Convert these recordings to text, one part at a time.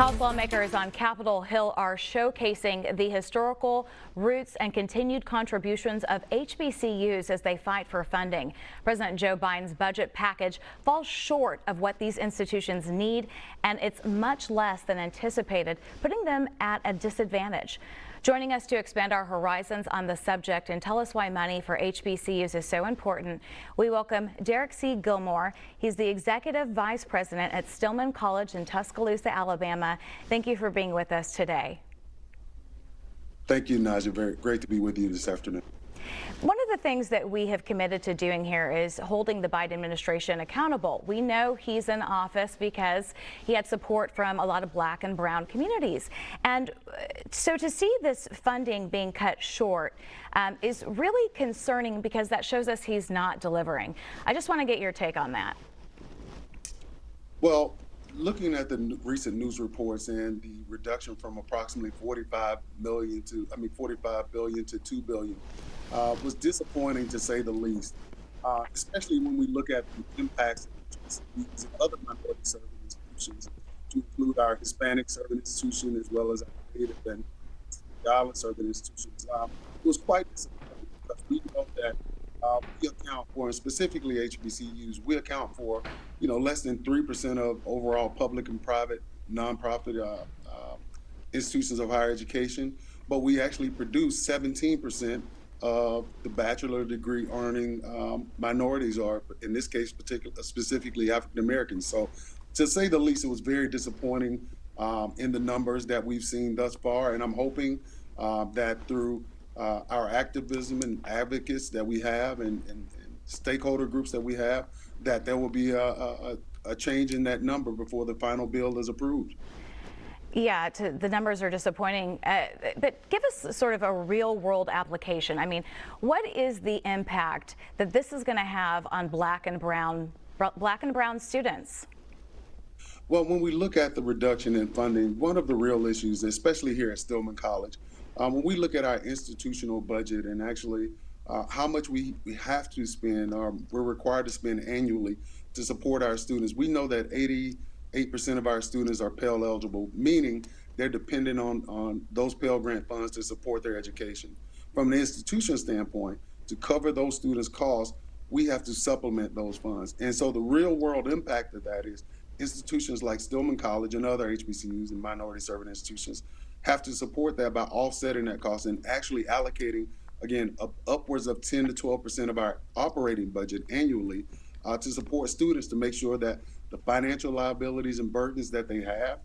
House lawmakers on Capitol Hill are showcasing the historical roots and continued contributions of HBCUs as they fight for funding. President Joe Biden's budget package falls short of what these institutions need, and it's much less than anticipated, putting them at a disadvantage. Joining us to expand our horizons on the subject and tell us why money for HBCUs is so important, we welcome Derrick C. Gilmore. He's the Executive Vice President at Stillman College in Tuscaloosa, Alabama. Thank you for being with us today. Thank you, Najahe. Very great to be with you this afternoon. One of the things that we have committed to doing here is holding the Biden administration accountable. We know he's in office because he had support from a lot of Black and brown communities. And so to see this funding being cut short is really concerning because that shows us he's not delivering. I just want to get your take on that. Well, looking at the recent news reports and the reduction from approximately 45 billion to $2 billion was disappointing to say the least, especially when we look at the impacts of HBCUs and other minority serving institutions, to include our Hispanic serving institution as well as our Native and Gilmore serving institutions. It was quite disappointing because we know that we account for, and specifically HBCUs, we account for, less than 3% of overall public and private nonprofit institutions of higher education, but we actually produce 17% of the bachelor degree earning minorities, or in this case, specifically African Americans. So, to say the least, it was very disappointing in the numbers that we've seen thus far, and I'm hoping that through our activism and advocates that we have and stakeholder groups that we have, that there will be a change in that number before the final bill is approved. Yeah, the numbers are disappointing, but give us sort of a real world application. I mean, what is the impact that this is going to have on Black and brown students? Well, when we look at the reduction in funding, one of the real issues, especially here at Stillman College, when we look at our institutional budget and actually how much we have to spend, or we're required to spend annually to support our students, we know that 88% of our students are Pell eligible, meaning they're dependent on those Pell Grant funds to support their education. From an institution standpoint, to cover those students' costs, we have to supplement those funds. And so the real world impact of that is institutions like Stillman College and other HBCUs and minority serving institutions have to support that by offsetting that cost and actually allocating, again, upwards of 10 to 12% of our operating budget annually to support students, to make sure that the financial liabilities and burdens that they have,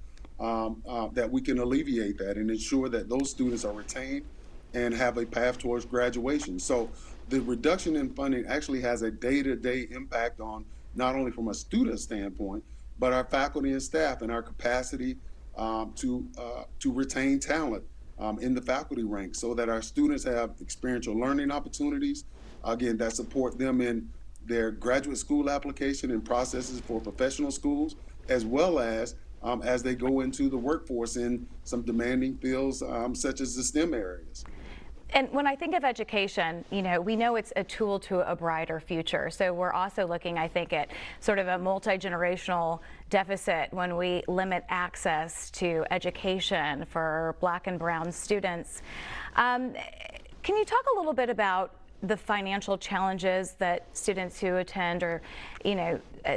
that we can alleviate that and ensure that those students are retained and have a path towards graduation. So the reduction in funding actually has a day-to-day impact on, not only from a student standpoint, but our faculty and staff and our capacity to retain talent in the faculty ranks, so that our students have experiential learning opportunities, again, that support them in their graduate school application and processes for professional schools, as well as they go into the workforce in some demanding fields such as the STEM areas. And when I think of education, we know it's a tool to a brighter future. So we're also looking, I think, at sort of a multi-generational deficit when we limit access to education for Black and brown students. Can you talk a little bit about the financial challenges that students who attend, or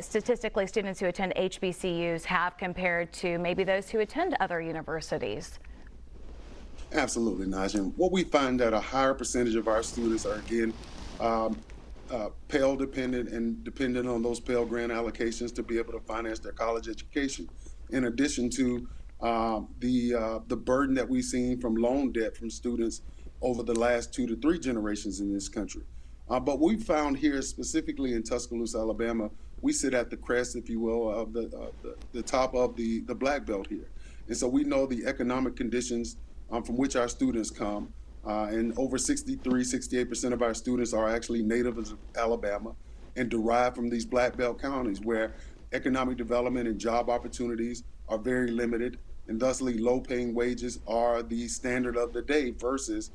statistically students who attend HBCUs have compared to maybe those who attend other universities? Absolutely, Najahe. What we find that a higher percentage of our students are, again, Pell dependent and dependent on those Pell Grant allocations to be able to finance their college education. In addition to the burden that we've seen from loan debt from students over the last 2 to 3 generations in this country. But we found here, specifically in Tuscaloosa, Alabama, we sit at the crest, if you will, of the top of the black belt here. And so we know the economic conditions from which our students come, and over 68% of our students are actually native of Alabama and derived from these black belt counties, where economic development and job opportunities are very limited, and thusly low-paying wages are the standard of the day versus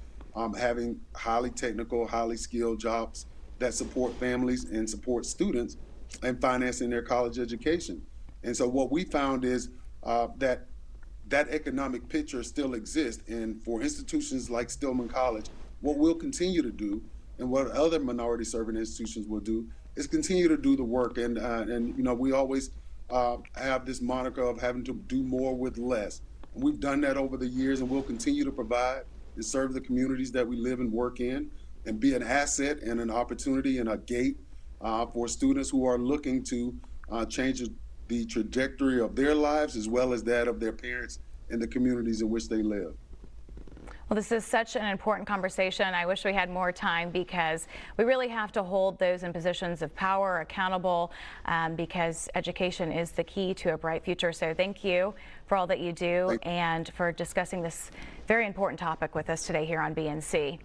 having highly technical, highly skilled jobs that support families and support students and financing their college education. And so what we found is that that economic picture still exists. And for institutions like Stillman College, what we'll continue to do and what other minority serving institutions will do is continue to do the work. And you know, we always have this moniker of having to do more with less. And we've done that over the years, and we'll continue to provide and serve the communities that we live and work in, and be an asset and an opportunity and a gate for students who are looking to change the trajectory of their lives as well as that of their parents and the communities in which they live. Well, this is such an important conversation. I wish we had more time because we really have to hold those in positions of power accountable because education is the key to a bright future. So thank you for all that you do and for discussing this very important topic with us today here on BNC.